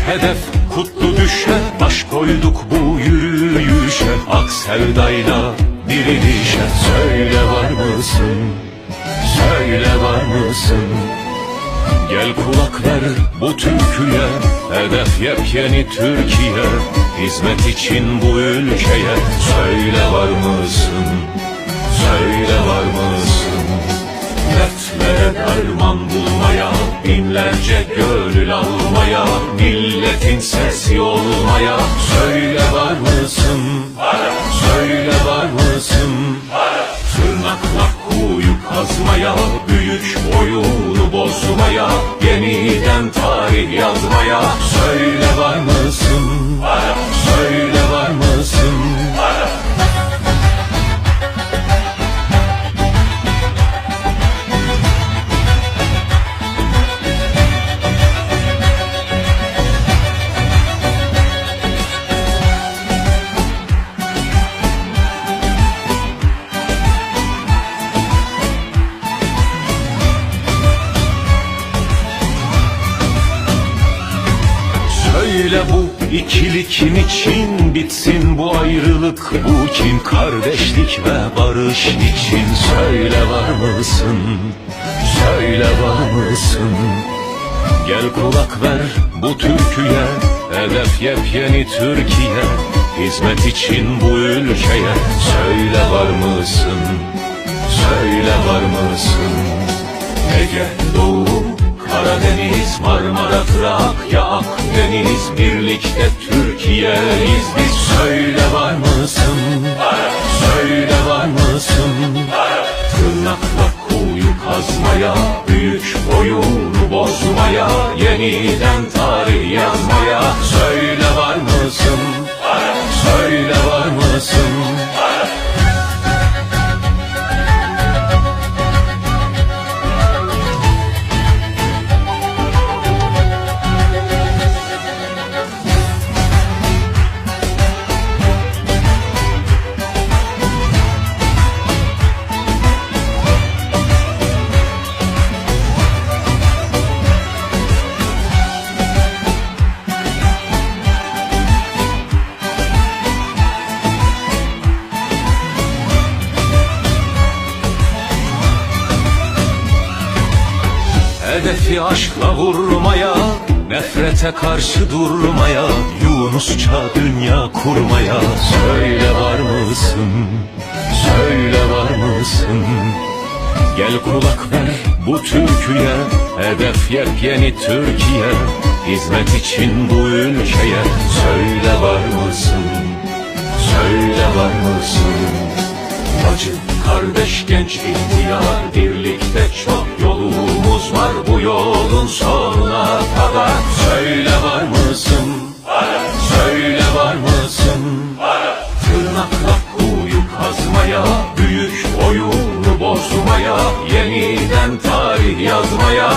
hedef kutlu düşe, baş koyduk bu yürüyüşe, ak sevdayla dirilişe. Söyle var mısın, söyle var mısın? Gel kulak ver bu türküye, hedef yepyeni Türkiye, hizmet için bu ülkeye. Söyle var mısın, söyle var mısın? Dertlere derman bulmaya, binlerce gönül almaya, milletin sesi olmaya. Söyle var mısın, söyle var mısın? Tırnakla kuyu kazmaya, büyük oyunu bozmaya, yeniden tarih yazmaya. Söyle var mısın, söyle var mısın? Söyle bu ikili kim için bitsin bu ayrılık, bu kin, kardeşlik ve barış için. Söyle var mısın, söyle var mısın? Gel kulak ver bu türküye, hedef yepyeni Türkiye, hizmet için bu ülkeye. Söyle var mısın, söyle var mısın? Ege, Doğu, Karadeniz, Marmara, Trakya, Akdeniz, birlikte Türkiye'yiz biz. Söyle var mısın, söyle var mısın? Tırnakla kuyu kazmaya, büyük oyunu bozmaya, yeniden tarih yazmaya. Söyle var mısın, söyle var mısın? Hedefi aşkla vurmaya, nefrete karşı durmaya, Yunusça dünya kurmaya. Söyle var mısın, söyle var mısın? Gel kulak ver bu türküye, hedef yepyeni Türkiye, hizmet için bu ülkeye. Söyle var mısın, söyle var mısın? Bacı, kardeş, genç, ihtiyar, birlikte çok yolumuz var, bu yolun sonuna kadar. Söyle var mısın, söyle var mısın? Tırnakla kuyu kazmaya, büyük oyunu bozmaya, yeniden tarih yazmaya.